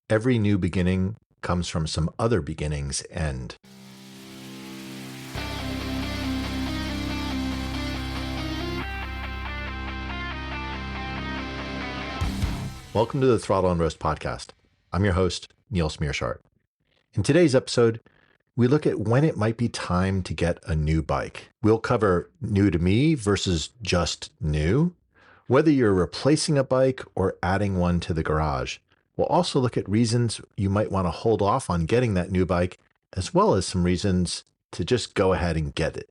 Every new beginning comes from some other beginning's end. Welcome to the Throttle and Roast podcast. I'm your host, Niels Meersschaert. In today's episode, we look at when it might be time to get a new bike. We'll cover new to me versus just new, whether you're replacing a bike or adding one to the garage. We'll also look at reasons you might want to hold off on getting that new bike, as well as some reasons to just go ahead and get it.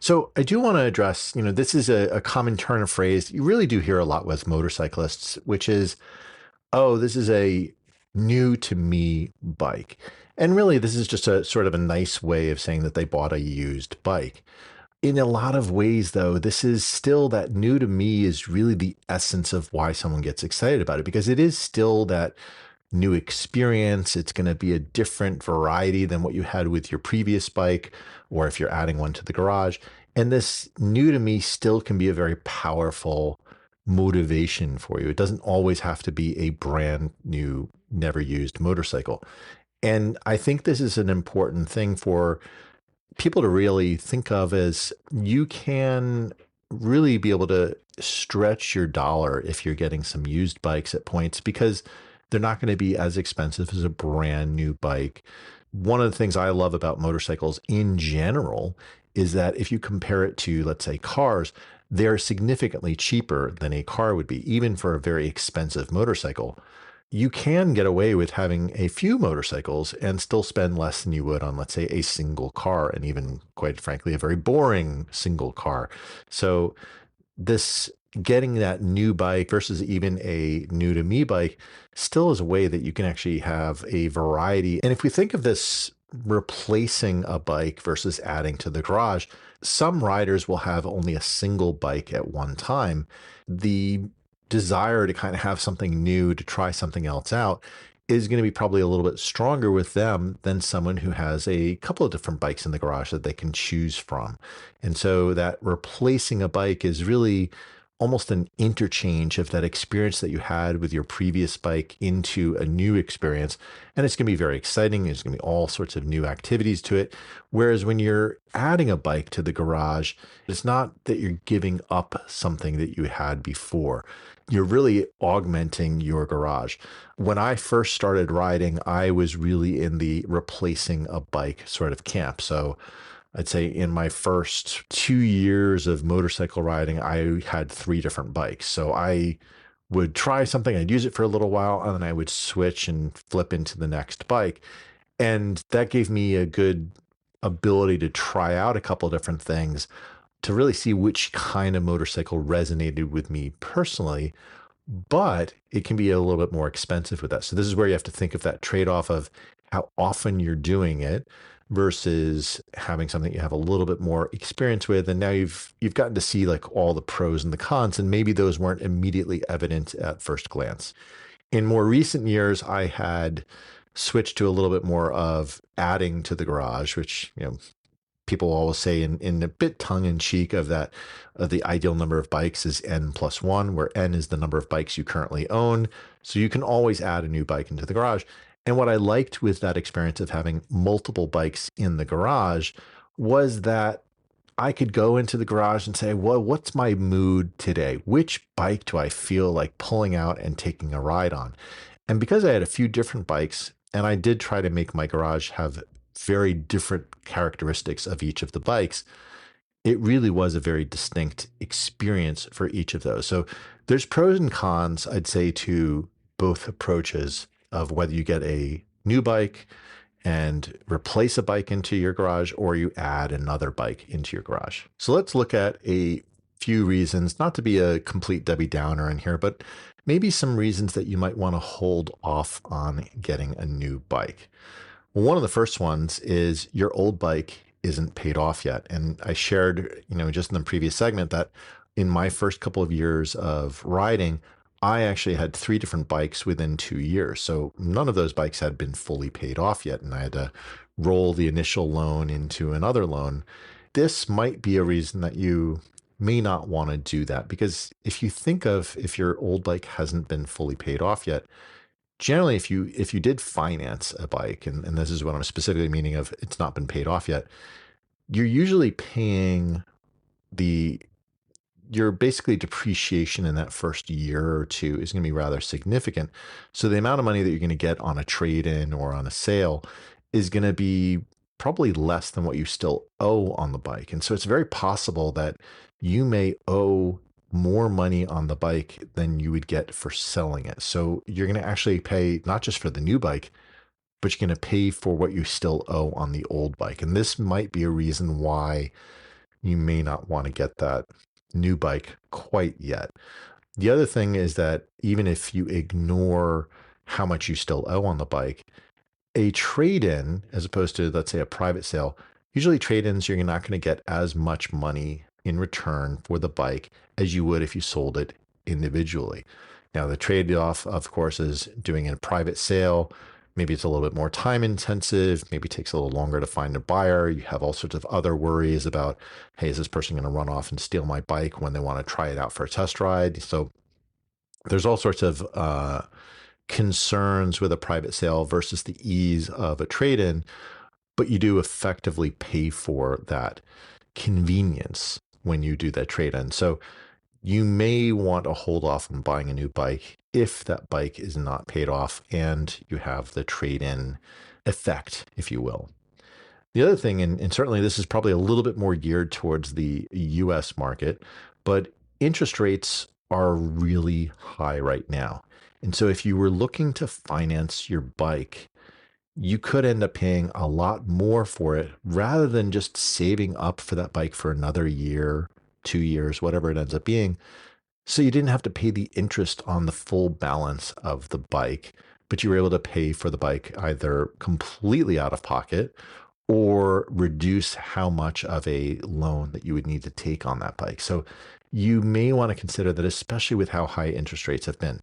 So I do want to address, this is a common turn of phrase you really do hear a lot with motorcyclists, which is, oh, this is a new to me bike. And really, this is just a sort of a nice way of saying that they bought a used bike. In a lot of ways, though, this is still that new to me is really the essence of why someone gets excited about it, because it is still that new experience. It's going to be a different variety than what you had with your previous bike, or if you're adding one to the garage. And this new to me still can be a very powerful motivation for you. It doesn't always have to be a brand new, never used motorcycle. And I think this is an important thing for people to really think of, as you can really be able to stretch your dollar if you're getting some used bikes at points, because they're not going to be as expensive as a brand new bike. One of the things I love about motorcycles in general is that if you compare it to, let's say, cars, they're significantly cheaper than a car would be, even for a very expensive motorcycle. You can get away with having a few motorcycles and still spend less than you would on, let's say, a single car, and even, quite frankly, a very boring single car. So this getting that new bike versus even a new to me bike still is a way that you can actually have a variety. And if we think of this replacing a bike versus adding to the garage, some riders will have only a single bike at one time. The desire to kind of have something new, to try something else out, is going to be probably a little bit stronger with them than someone who has a couple of different bikes in the garage that they can choose from. And so that replacing a bike is really almost an interchange of that experience that you had with your previous bike into a new experience. And it's going to be very exciting. There's going to be all sorts of new activities to it. Whereas when you're adding a bike to the garage, it's not that you're giving up something that you had before. You're really augmenting your garage. When I first started riding, I was really in the replacing a bike sort of camp. So I'd say in my first 2 years of motorcycle riding, I had 3 different bikes. So I would try something, I'd use it for a little while, and then I would switch and flip into the next bike. And that gave me a good ability to try out a couple different things to really see which kind of motorcycle resonated with me personally. But it can be a little bit more expensive with that. So this is where you have to think of that trade-off of how often you're doing it versus having something you have a little bit more experience with. And now you've gotten to see like all the pros and the cons, and maybe those weren't immediately evident at first glance. In more recent years, I had switched to a little bit more of adding to the garage, which, people always say in a bit tongue in cheek of that, the ideal number of bikes is N+1, where N is the number of bikes you currently own. So you can always add a new bike into the garage. And what I liked with that experience of having multiple bikes in the garage was that I could go into the garage and say, well, what's my mood today? Which bike do I feel like pulling out and taking a ride on? And because I had a few different bikes, and I did try to make my garage have very different characteristics of each of the bikes, it really was a very distinct experience for each of those. So there's pros and cons, I'd say, to both approaches of whether you get a new bike and replace a bike into your garage, or you add another bike into your garage. So let's look at a few reasons, not to be a complete Debbie Downer in here, but maybe some reasons that you might want to hold off on getting a new bike. Well, one of the first ones is your old bike isn't paid off yet. And I shared, just in the previous segment, that in my first couple of years of riding, I actually had 3 different bikes within 2 years. So none of those bikes had been fully paid off yet. And I had to roll the initial loan into another loan. This might be a reason that you may not want to do that, because if you think of if your old bike hasn't been fully paid off yet, generally, if you did finance a bike, and this is what I'm specifically meaning of it's not been paid off yet, you're usually paying the your basically depreciation in that first year or two is going to be rather significant. So the amount of money that you're going to get on a trade in or on a sale is going to be probably less than what you still owe on the bike. And so it's very possible that you may owe more money on the bike than you would get for selling it. So you're going to actually pay not just for the new bike, but you're going to pay for what you still owe on the old bike. And this might be a reason why you may not want to get that new bike quite yet. The other thing is that even if you ignore how much you still owe on the bike, a trade in, as opposed to, let's say, a private sale, usually trade ins, you're not going to get as much money in return for the bike as you would if you sold it individually. Now, the trade off, of course, is doing a private sale. Maybe it's a little bit more time intensive. Maybe it takes a little longer to find a buyer. You have all sorts of other worries about, hey, is this person going to run off and steal my bike when they want to try it out for a test ride? So there's all sorts of concerns with a private sale versus the ease of a trade in, but you do effectively pay for that convenience when you do that trade in. So you may want to hold off on buying a new bike if that bike is not paid off and you have the trade in effect, if you will. The other thing, and certainly this is probably a little bit more geared towards the US market, but interest rates are really high right now. And so if you were looking to finance your bike, you could end up paying a lot more for it rather than just saving up for that bike for another year, 2 years, whatever it ends up being. So you didn't have to pay the interest on the full balance of the bike, but you were able to pay for the bike either completely out of pocket or reduce how much of a loan that you would need to take on that bike. So you may want to consider that, especially with how high interest rates have been.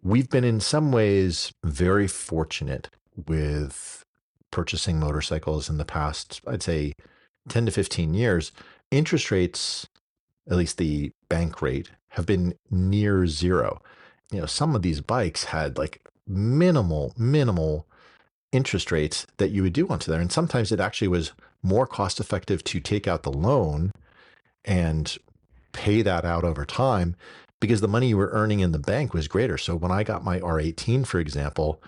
We've been in some ways very fortunate with purchasing motorcycles in the past, I'd say 10 to 15 years. Interest rates, at least the bank rate, have been near zero. Some of these bikes had like minimal interest rates that you would do onto there. And sometimes it actually was more cost effective to take out the loan and pay that out over time because the money you were earning in the bank was greater. So when I got my R18, for example,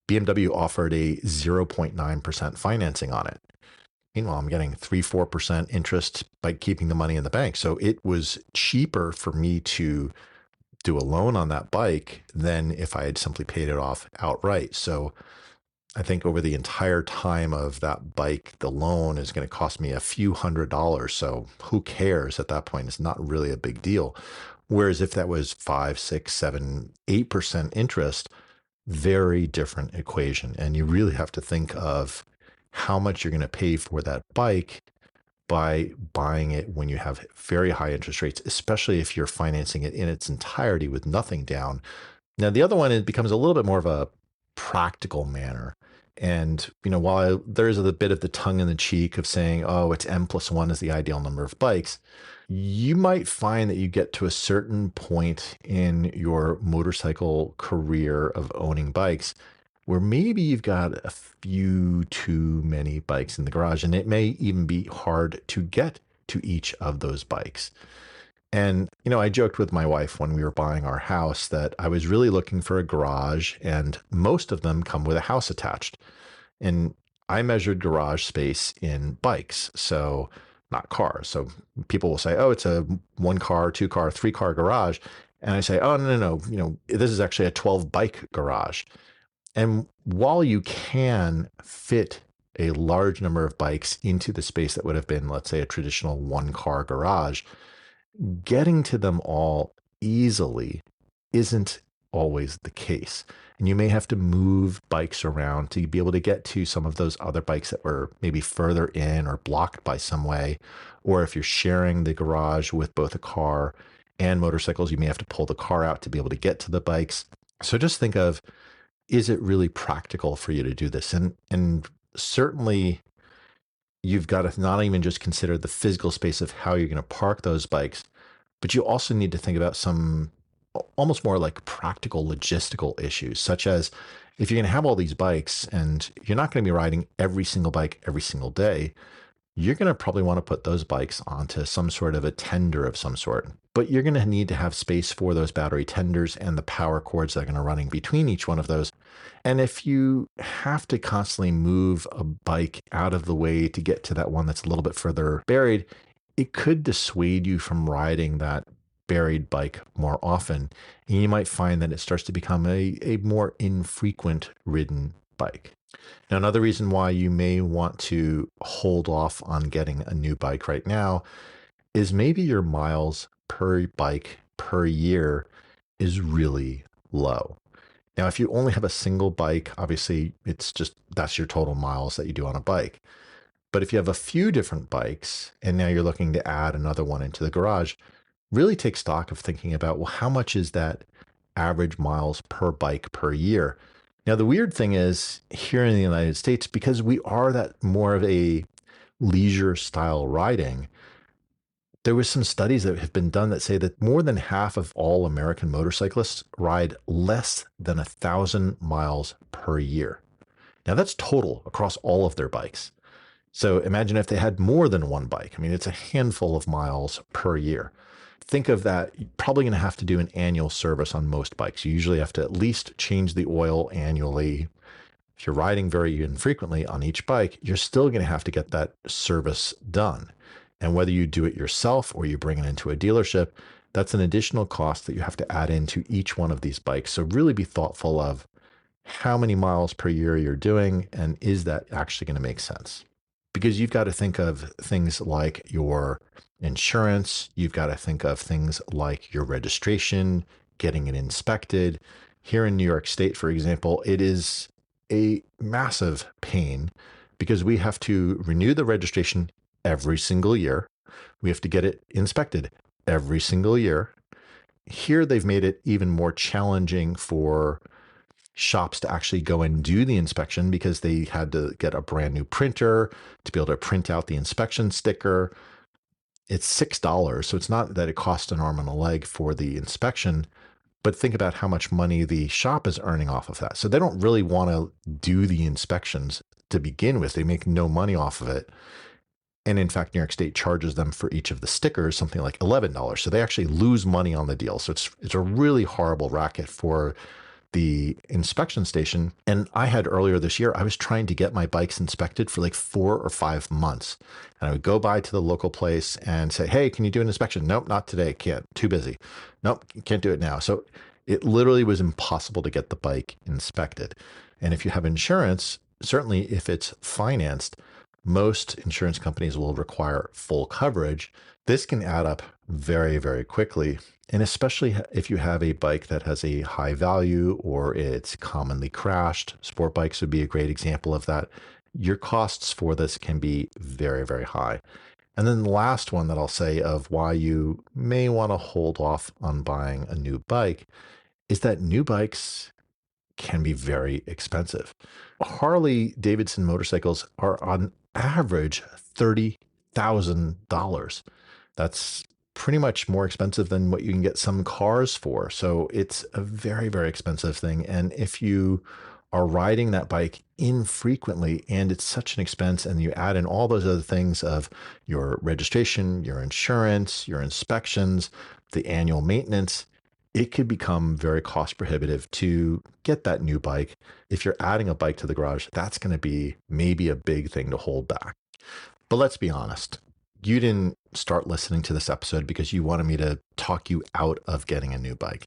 BMW offered a 0.9% financing on it. Meanwhile, I'm getting 3-4% interest by keeping the money in the bank. So it was cheaper for me to do a loan on that bike than if I had simply paid it off outright. So I think over the entire time of that bike, the loan is going to cost me a few $100s. So who cares at that point? It's not really a big deal. Whereas if that was 5, 6, 7, 8% interest, very different equation. And you really have to think of how much you're going to pay for that bike by buying it when you have very high interest rates, especially if you're financing it in its entirety with nothing down. Now, the other one, it becomes a little bit more of a practical manner. And, while there is a bit of the tongue in the cheek of saying, oh, it's M+1 is the ideal number of bikes, you might find that you get to a certain point in your motorcycle career of owning bikes where maybe you've got a few too many bikes in the garage, and it may even be hard to get to each of those bikes. And, I joked with my wife when we were buying our house that I was really looking for a garage, and most of them come with a house attached. And I measured garage space in bikes, so not cars. So people will say, oh, it's a 1-car, 2-car, 3-car garage. And I say, oh, no, this is actually a 12 bike garage. And while you can fit a large number of bikes into the space that would have been, let's say, a traditional 1-car garage, getting to them all easily isn't always the case. And you may have to move bikes around to be able to get to some of those other bikes that were maybe further in or blocked by some way. Or if you're sharing the garage with both a car and motorcycles, you may have to pull the car out to be able to get to the bikes. So just think of, is it really practical for you to do this? And certainly you've got to not even just consider the physical space of how you're going to park those bikes, but you also need to think about some almost more like practical logistical issues, such as if you're going to have all these bikes and you're not going to be riding every single bike every single day, you're going to probably want to put those bikes onto some sort of a tender of some sort. But you're going to need to have space for those battery tenders and the power cords that are going to running between each one of those. And if you have to constantly move a bike out of the way to get to that one that's a little bit further buried, it could dissuade you from riding that buried bike more often. And you might find that it starts to become a more infrequent ridden bike. Now, another reason why you may want to hold off on getting a new bike right now is maybe your miles per bike per year is really low. Now, if you only have a single bike, obviously it's just that's your total miles that you do on a bike. But if you have a few different bikes and now you're looking to add another one into the garage, really take stock of thinking about, well, how much is that average miles per bike per year? Now, the weird thing is here in the United States, because we are that more of a leisure style riding, there was some studies that have been done that say that more than half of all American motorcyclists ride less than 1,000 miles per year. Now that's total across all of their bikes. So imagine if they had more than one bike. I mean, it's a handful of miles per year. Think of that. You're probably going to have to do an annual service on most bikes. You usually have to at least change the oil annually. If you're riding very infrequently on each bike, you're still going to have to get that service done. And whether you do it yourself or you bring it into a dealership, that's an additional cost that you have to add into each one of these bikes. So really be thoughtful of how many miles per year you're doing and is that actually going to make sense? Because you've got to think of things like your insurance, you've got to think of things like your registration, getting it inspected. Here in New York State, for example, it is a massive pain because we have to renew the registration every single year. We have to get it inspected every single year. Here, they've made it even more challenging for shops to actually go and do the inspection because they had to get a brand new printer to be able to print out the inspection sticker. It's $6. So it's not that it costs an arm and a leg for the inspection, but think about how much money the shop is earning off of that. So they don't really want to do the inspections to begin with. They make no money off of it. And in fact, New York State charges them for each of the stickers something like $11. So they actually lose money on the deal. So it's a really horrible racket for the inspection station. And I had earlier this year, I was trying to get my bikes inspected for like 4 or 5 months. And I would go by to the local place and say, hey, can you do an inspection? Nope, not today. Can't. Too busy. Nope, can't do it now. So it literally was impossible to get the bike inspected. And if you have insurance, certainly if it's financed, most insurance companies will require full coverage. This can add up very, very quickly. And especially if you have a bike that has a high value or it's commonly crashed, sport bikes would be a great example of that. Your costs for this can be very, very high. And then the last one that I'll say of why you may want to hold off on buying a new bike is that new bikes can be very expensive. Harley Davidson motorcycles are on average $30,000. That's pretty much more expensive than what you can get some cars for. So it's a very, very expensive thing. And if you are riding that bike infrequently and it's such an expense and you add in all those other things of your registration, your insurance, your inspections, the annual maintenance, it could become very cost prohibitive to get that new bike. If you're adding a bike to the garage, that's going to be maybe a big thing to hold back. But let's be honest. You didn't start listening to this episode because you wanted me to talk you out of getting a new bike.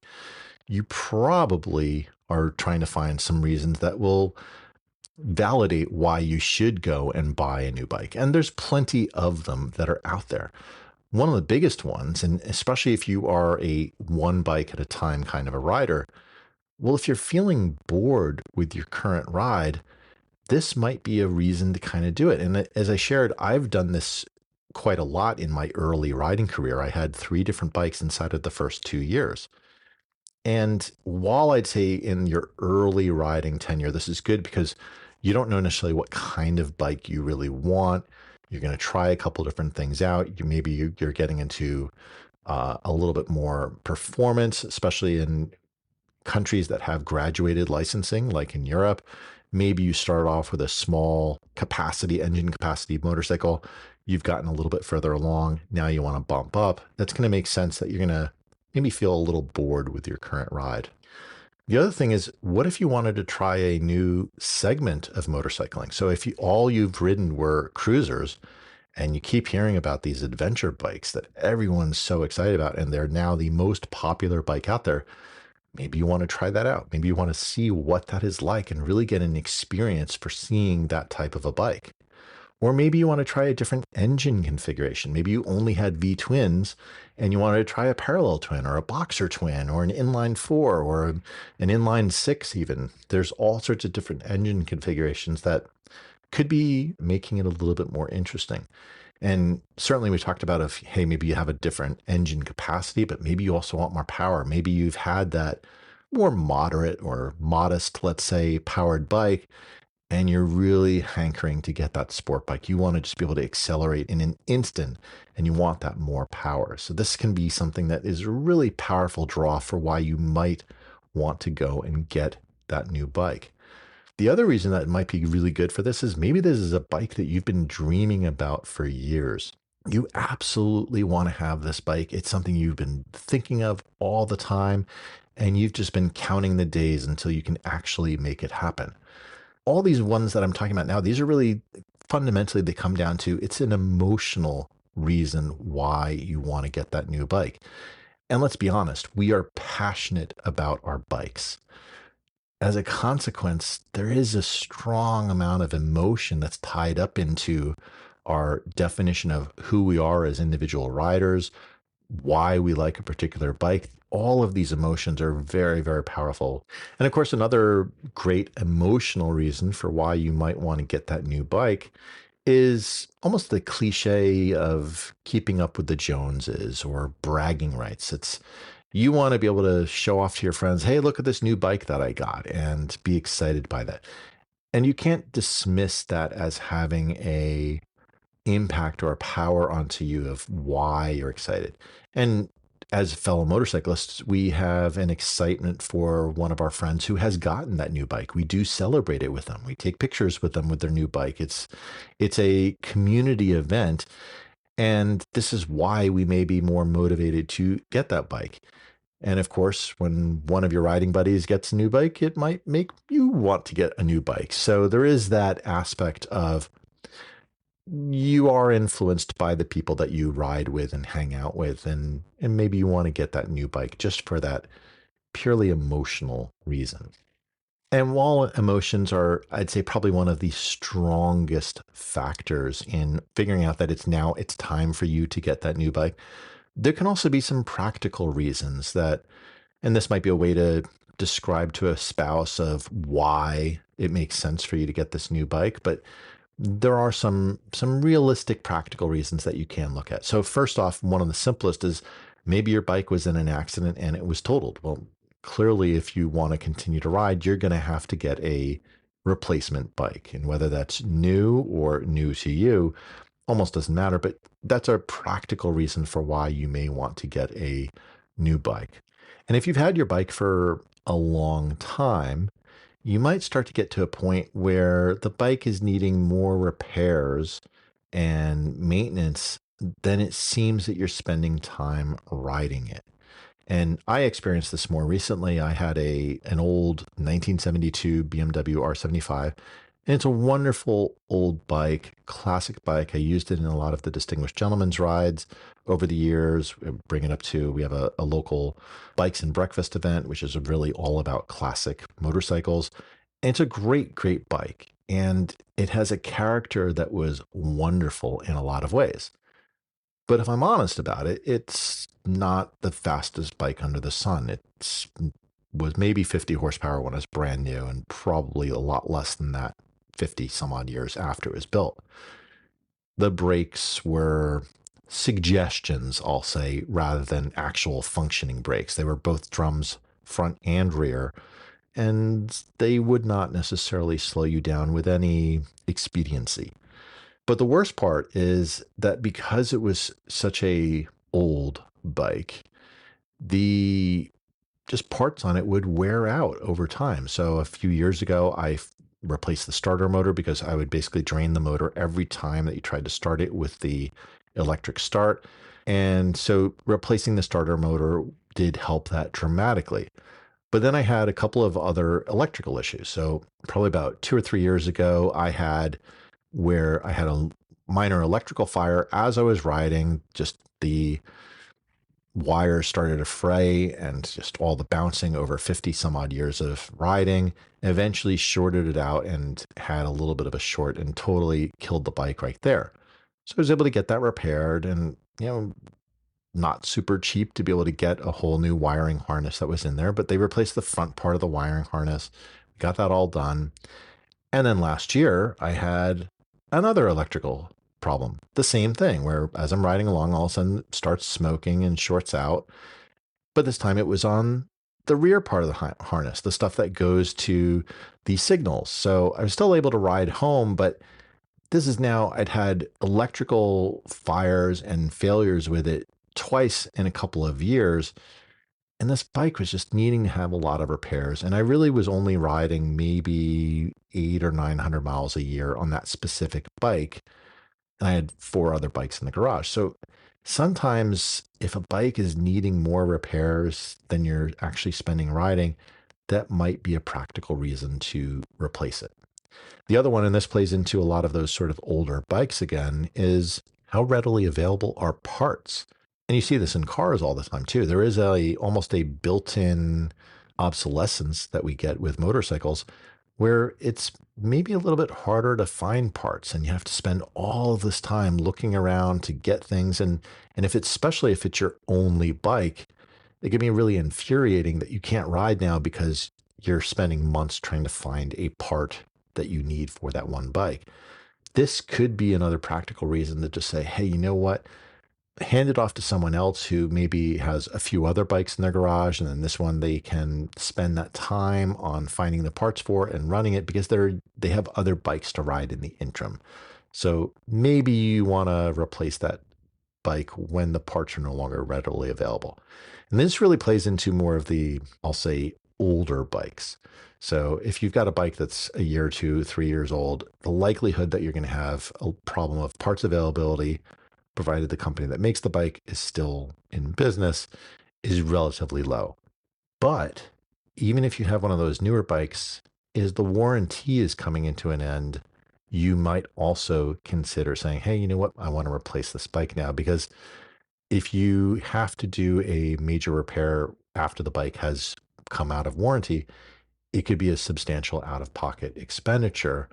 You probably are trying to find some reasons that will validate why you should go and buy a new bike. And there's plenty of them that are out there. One of the biggest ones, and especially if you are a one bike at a time kind of a rider, well, if you're feeling bored with your current ride, this might be a reason to kind of do it. And as I shared, I've done this quite a lot in my early riding career. I had 3 different bikes inside of the first 2 years. And while I'd say in your early riding tenure, this is good because you don't know necessarily what kind of bike you really want. You're going to try a couple different things out. Maybe you're getting into a little bit more performance, especially in countries that have graduated licensing, like in Europe. Maybe you start off with a small engine capacity motorcycle. You've gotten a little bit further along. Now you want to bump up. That's going to make sense that you're going to maybe feel a little bored with your current ride. The other thing is, what if you wanted to try a new segment of motorcycling? So if all you've ridden were cruisers, and you keep hearing about these adventure bikes that everyone's so excited about, and they're now the most popular bike out there, maybe you want to try that out. Maybe you want to see what that is like and really get an experience for seeing that type of a bike. Or maybe you want to try a different engine configuration. Maybe you only had V twins and you wanted to try a parallel twin or a boxer twin or an inline four or an inline six even. There's all sorts of different engine configurations that could be making it a little bit more interesting. And certainly we talked about if, hey, maybe you have a different engine capacity, but maybe you also want more power. Maybe you've had that more moderate or modest, let's say, powered bike, and you're really hankering to get that sport bike. You want to just be able to accelerate in an instant, and you want that more power. So this can be something that is a really powerful draw for why you might want to go and get that new bike. The other reason that it might be really good for this is maybe this is a bike that you've been dreaming about for years. You absolutely want to have this bike. It's something you've been thinking of all the time, and you've just been counting the days until you can actually make it happen. All these ones that I'm talking about now, these are really fundamentally, they come down to it's an emotional reason why you want to get that new bike. And let's be honest, we are passionate about our bikes. As a consequence, there is a strong amount of emotion that's tied up into our definition of who we are as individual riders, why we like a particular bike. All of these emotions are very, very powerful. And of course, another great emotional reason for why you might want to get that new bike is almost the cliche of keeping up with the Joneses or bragging rights. It's you want to be able to show off to your friends, hey, look at this new bike that I got, and be excited by that. And you can't dismiss that as having a impact or a power onto you of why you're excited. And as fellow motorcyclists, we have an excitement for one of our friends who has gotten that new bike. We do celebrate it with them. We take pictures with them with their new bike. It's a community event. And this is why we may be more motivated to get that bike. And of course, when one of your riding buddies gets a new bike, it might make you want to get a new bike. So there is that aspect of you are influenced by the people that you ride with and hang out with, and maybe you want to get that new bike just for that purely emotional reason. And while emotions are, I'd say, probably one of the strongest factors in figuring out that it's time for you to get that new bike, there can also be some practical reasons that, and this might be a way to describe to a spouse of why it makes sense for you to get this new bike, but there are some realistic practical reasons that you can look at. So first off, one of the simplest is maybe your bike was in an accident and it was totaled. Well, clearly, if you want to continue to ride, you're going to have to get a replacement bike. And whether that's new or new to you, almost doesn't matter. But that's a practical reason for why you may want to get a new bike. And if you've had your bike for a long time, you might start to get to a point where the bike is needing more repairs and maintenance than it seems that you're spending time riding it. And I experienced this more recently. I had an old 1972 BMW R75, and it's a wonderful old bike, classic bike. I used it in a lot of the Distinguished Gentleman's rides over the years. Bring it up to, we have a local bikes and breakfast event, which is really all about classic motorcycles. And it's a great, great bike. And it has a character that was wonderful in a lot of ways. But if I'm honest about it, it's not the fastest bike under the sun. It was maybe 50 horsepower when it was brand new, and probably a lot less than that 50 some odd years after it was built. The brakes were suggestions, I'll say, rather than actual functioning brakes. They were both drums, front and rear, and they would not necessarily slow you down with any expediency. But the worst part is that because it was such a old bike, the just parts on it would wear out over time. So a few years ago, replaced the starter motor because I would basically drain the motor every time that you tried to start it with the electric start. And so replacing the starter motor did help that dramatically. But then I had a couple of other electrical issues. So probably about 2 or 3 years ago, I had a minor electrical fire as I was riding. Just the wires started to fray and just all the bouncing over 50 some odd years of riding eventually shorted it out and had a little bit of a short and totally killed the bike right there. So I was able to get that repaired and, not super cheap to be able to get a whole new wiring harness that was in there, but they replaced the front part of the wiring harness. Got that all done. And then last year, I had another electrical problem. The same thing, where as I'm riding along, all of a sudden it starts smoking and shorts out. But this time it was on the rear part of the harness, the stuff that goes to the signals. So I was still able to ride home, but this is now, I'd had electrical fires and failures with it twice in a couple of years. And this bike was just needing to have a lot of repairs. And I really was only riding maybe 800 or 900 miles a year on that specific bike. And I had 4 other bikes in the garage. So sometimes if a bike is needing more repairs than you're actually spending riding, that might be a practical reason to replace it. The other one, and this plays into a lot of those sort of older bikes again, is how readily available are parts. And you see this in cars all the time too. There is almost a built-in obsolescence that we get with motorcycles where it's maybe a little bit harder to find parts and you have to spend all of this time looking around to get things. And if it's, especially if it's your only bike, it can be really infuriating that you can't ride now because you're spending months trying to find a part that you need for that one bike. This could be another practical reason to just say, hey, you know what? Hand it off to someone else who maybe has a few other bikes in their garage, and then this one they can spend that time on finding the parts for and running it because they have other bikes to ride in the interim. So maybe you want to replace that bike when the parts are no longer readily available. And this really plays into more of the, I'll say, older bikes. So if you've got a bike that's a year or 2, 3 years old, the likelihood that you're going to have a problem of parts availability, provided the company that makes the bike is still in business, is relatively low. But even if you have one of those newer bikes, as the warranty is coming into an end, you might also consider saying, hey, you know what? I want to replace this bike now. Because if you have to do a major repair after the bike has come out of warranty, it could be a substantial out of pocket expenditure.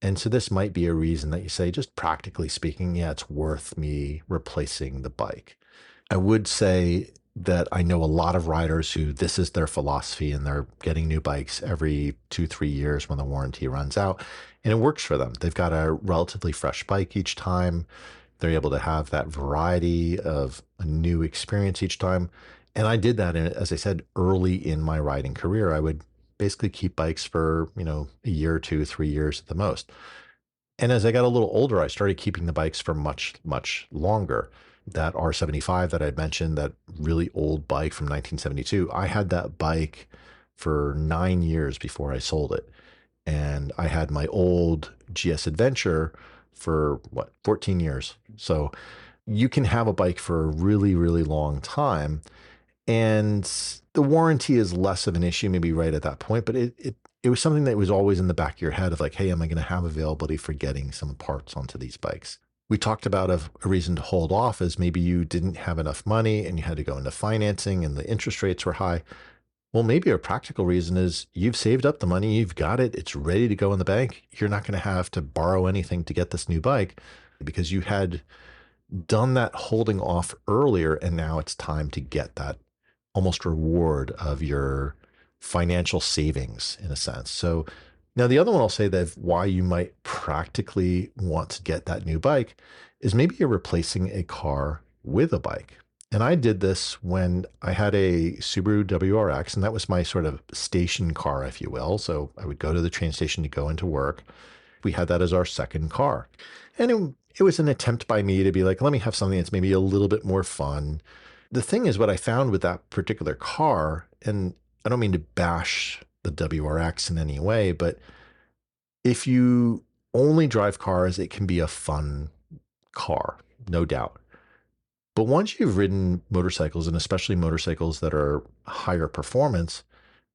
And so this might be a reason that you say, just practically speaking, yeah, it's worth me replacing the bike. I would say that I know a lot of riders who this is their philosophy and they're getting new bikes every 2, 3 years when the warranty runs out. And it works for them. They've got a relatively fresh bike each time. They're able to have that variety of a new experience each time. And I did that, as I said, early in my riding career. I would basically keep bikes for, a year, 2, 3 years at the most. And as I got a little older, I started keeping the bikes for much, much longer. That R75 that I'd mentioned, that really old bike from 1972, I had that bike for 9 years before I sold it. And I had my old GS Adventure for 14 years. So you can have a bike for a really, really long time. And the warranty is less of an issue, maybe right at that point, but it was something that was always in the back of your head of like, hey, am I going to have availability for getting some parts onto these bikes? We talked about a reason to hold off is maybe you didn't have enough money and you had to go into financing and the interest rates were high. Well, maybe a practical reason is you've saved up the money, you've got it, it's ready to go in the bank. You're not going to have to borrow anything to get this new bike because you had done that holding off earlier, and now it's time to get that almost reward of your financial savings in a sense. So now the other one I'll say that why you might practically want to get that new bike is maybe you're replacing a car with a bike. And I did this when I had a Subaru WRX, and that was my sort of station car, if you will. So I would go to the train station to go into work. We had that as our second car. And it was an attempt by me to be like, let me have something that's maybe a little bit more fun. The thing is, what I found with that particular car, and I don't mean to bash the WRX in any way, but if you only drive cars, it can be a fun car, no doubt. But once you've ridden motorcycles, and especially motorcycles that are higher performance,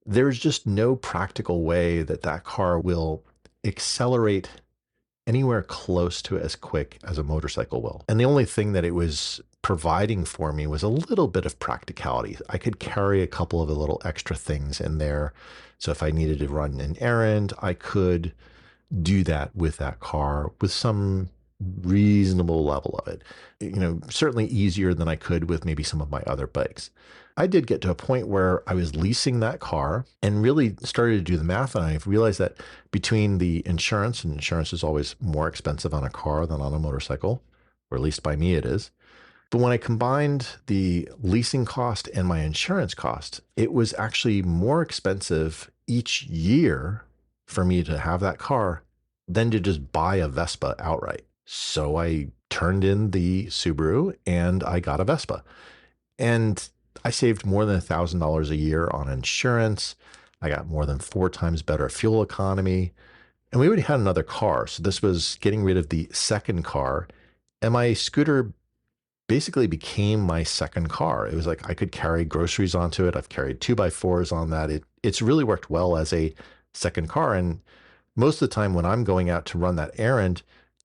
there's just no practical way that that car will accelerate anywhere close to as quick as a motorcycle will. And the only thing that it was providing for me was a little bit of practicality. I could carry a couple of the little extra things in there. So if I needed to run an errand, I could do that with that car with some reasonable level of it. Certainly easier than I could with maybe some of my other bikes. I did get to a point where I was leasing that car and really started to do the math. And I realized that between the insurance, and insurance is always more expensive on a car than on a motorcycle, or at least by me it is. But when I combined the leasing cost and my insurance cost, it was actually more expensive each year for me to have that car than to just buy a Vespa outright. So I turned in the Subaru and I got a Vespa. And I saved more than $1,000 a year on insurance. I got more than 4 times better fuel economy. And we already had another car. So this was getting rid of the second car. And my scooter basically became my second car. It was like I could carry groceries onto it. I've carried 2x4s on that. It's really worked well as a second car. And most of the time when I'm going out to run that errand,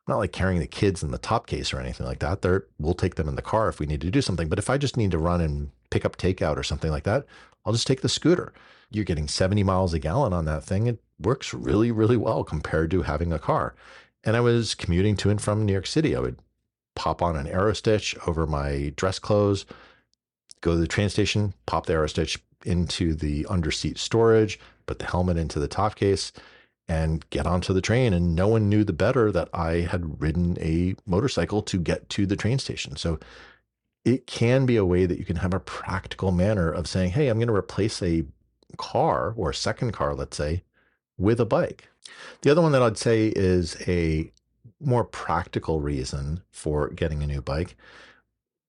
I'm not like carrying the kids in the top case or anything like that. We'll take them in the car if we need to do something. But if I just need to run and pick up takeout or something like that, I'll just take the scooter. You're getting 70 miles a gallon on that thing. It works really, really well compared to having a car. And I was commuting to and from New York City. I would pop on an Aerostitch over my dress clothes, go to the train station, pop the Aerostitch into the underseat storage, put the helmet into the top case, and get onto the train. And no one knew the better that I had ridden a motorcycle to get to the train station. So it can be a way that you can have a practical manner of saying, hey, I'm going to replace a car or a second car, let's say, with a bike. The other one that I'd say is a more practical reason for getting a new bike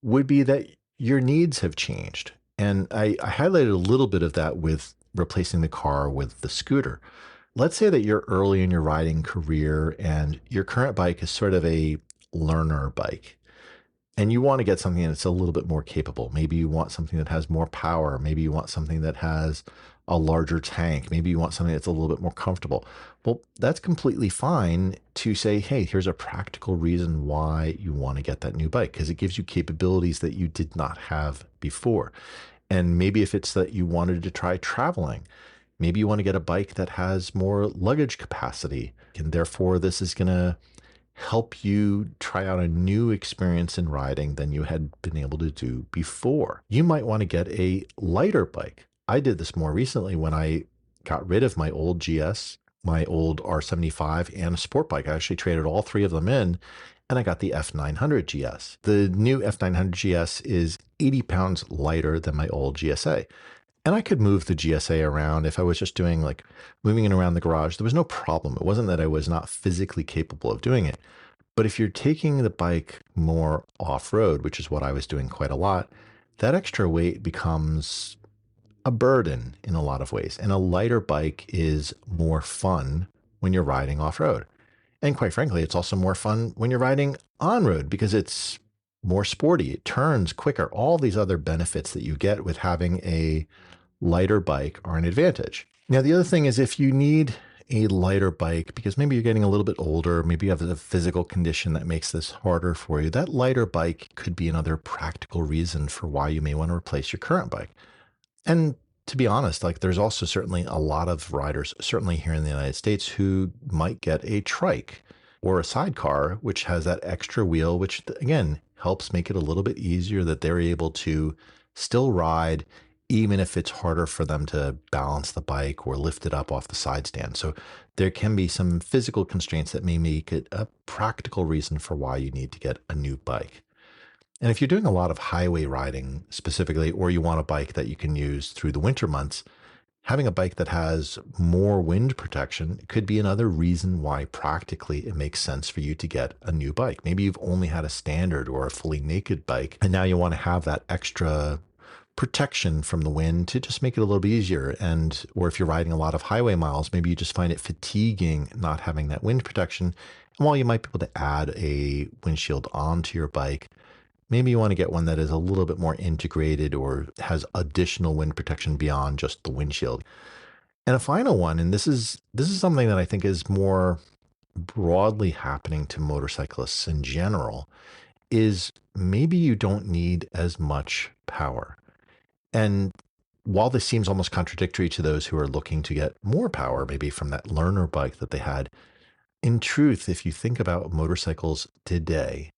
would be that your needs have changed. And I highlighted a little bit of that with replacing the car with the scooter. Let's say that you're early in your riding career and your current bike is sort of a learner bike. And you want to get something that's a little bit more capable. Maybe you want something that has more power. Maybe you want something that has a larger tank. Maybe you want something that's a little bit more comfortable. Well, that's completely fine to say, hey, here's a practical reason why you want to get that new bike, because it gives you capabilities that you did not have before. And maybe if it's that you wanted to try traveling, maybe you want to get a bike that has more luggage capacity. And therefore, this is going to help you try out a new experience in riding than you had been able to do before. You might want to get a lighter bike. I did this more recently when I got rid of my old GS, my old R75, and a sport bike. I actually traded all 3 of them in, and I got the F900 GS. The new F900 GS is 80 pounds lighter than my old GSA. And I could move the GSA around if I was just doing like moving it around the garage. There was no problem. It wasn't that I was not physically capable of doing it. But if you're taking the bike more off-road, which is what I was doing quite a lot, that extra weight becomes a burden in a lot of ways. And a lighter bike is more fun when you're riding off-road. And quite frankly, it's also more fun when you're riding on-road because it's more sporty. It turns quicker. All these other benefits that you get with having a lighter bike are an advantage. Now, the other thing is if you need a lighter bike because maybe you're getting a little bit older, maybe you have a physical condition that makes this harder for you, that lighter bike could be another practical reason for why you may want to replace your current bike. And to be honest, like there's also certainly a lot of riders, certainly here in the United States, who might get a trike or a sidecar, which has that extra wheel, which again helps make it a little bit easier that they're able to still ride, even if it's harder for them to balance the bike or lift it up off the side stand. So there can be some physical constraints that may make it a practical reason for why you need to get a new bike. And if you're doing a lot of highway riding specifically, or you want a bike that you can use through the winter months, Having a bike that has more wind protection could be another reason why practically it makes sense for you to get a new bike. Maybe you've only had a standard or a fully naked bike, and now you want to have that extra protection from the wind to just make it a little bit easier. And, or if you're riding a lot of highway miles, maybe you just find it fatiguing not having that wind protection. And while you might be able to add a windshield onto your bike, maybe you want to get one that is a little bit more integrated or has additional wind protection beyond just the windshield. And a final one, and this is something that I think is more broadly happening to motorcyclists in general, is maybe you don't need as much power. And while this seems almost contradictory to those who are looking to get more power, maybe from that learner bike that they had, in truth, if you think about motorcycles today,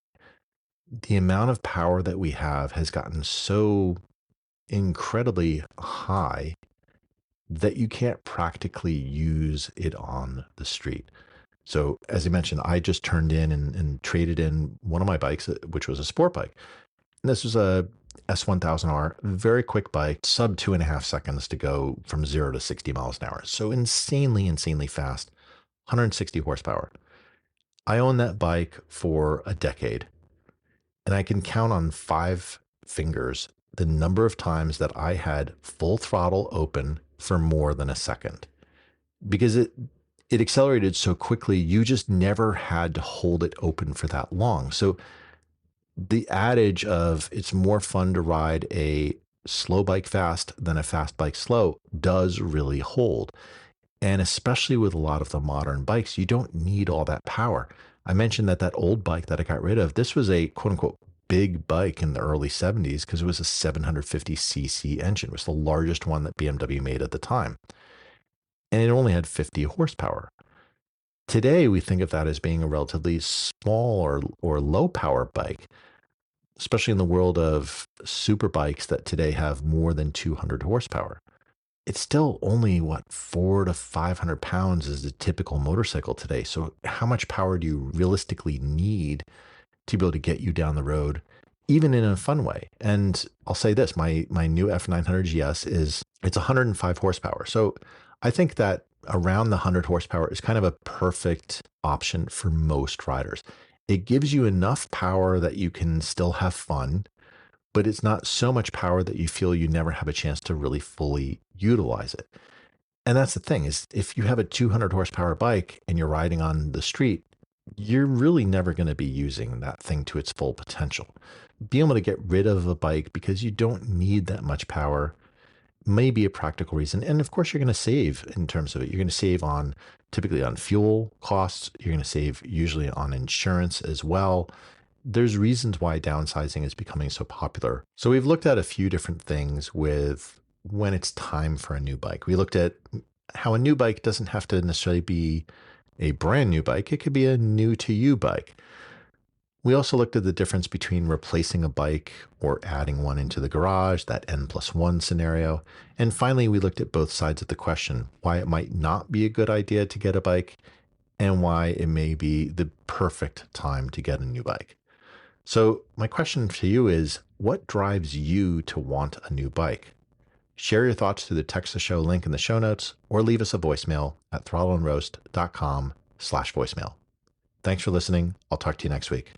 the amount of power that we have has gotten so incredibly high that you can't practically use it on the street. So, as I mentioned, I just turned in and traded in one of my bikes, which was a sport bike. And this was a S1000R, very quick bike, sub 2.5 seconds to go from 0 to 60 miles an hour. So insanely, insanely fast, 160 horsepower. I owned that bike for a decade, and I can count on 5 fingers the number of times that I had full throttle open for more than a second because it accelerated so quickly. You just never had to hold it open for that long. So the adage of it's more fun to ride a slow bike fast than a fast bike slow does really hold. And especially with a lot of the modern bikes, you don't need all that power. I mentioned that that old bike that I got rid of, this was a quote unquote big bike in the early 70s because it was a 750cc engine. It was the largest one that BMW made at the time. And it only had 50 horsepower. Today, we think of that as being a relatively small or low power bike, especially in the world of super bikes that today have more than 200 horsepower. It's still only what 400 to 500 pounds is the typical motorcycle today. So how much power do you realistically need to be able to get you down the road, even in a fun way? And I'll say this: my new F900 GS it's 105 horsepower. So I think that around the 100 horsepower is kind of a perfect option for most riders. It gives you enough power that you can still have fun, but it's not so much power that you feel you never have a chance to really fully utilize it. And that's the thing is if you have a 200 horsepower bike and you're riding on the street, you're really never going to be using that thing to its full potential. Being able to get rid of a bike because you don't need that much power may be a practical reason. And of course, you're going to save in terms of it. You're going to save on typically on fuel costs. You're going to save usually on insurance as well. There's reasons why downsizing is becoming so popular. So we've looked at a few different things with when it's time for a new bike. We looked at how a new bike doesn't have to necessarily be a brand new bike. It could be a new to you bike. We also looked at the difference between replacing a bike or adding one into the garage, that N+1 scenario. And finally, we looked at both sides of the question, why it might not be a good idea to get a bike and why it may be the perfect time to get a new bike. So my question to you is, what drives you to want a new bike? Share your thoughts through the text the show link in the show notes or leave us a voicemail at throttleandroast.com/voicemail. Thanks for listening. I'll talk to you next week.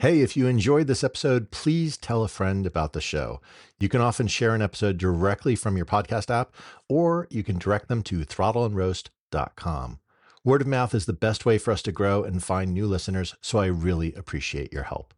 Hey, if you enjoyed this episode, please tell a friend about the show. You can often share an episode directly from your podcast app, or you can direct them to throttleandroast.com. Word of mouth is the best way for us to grow and find new listeners, so I really appreciate your help.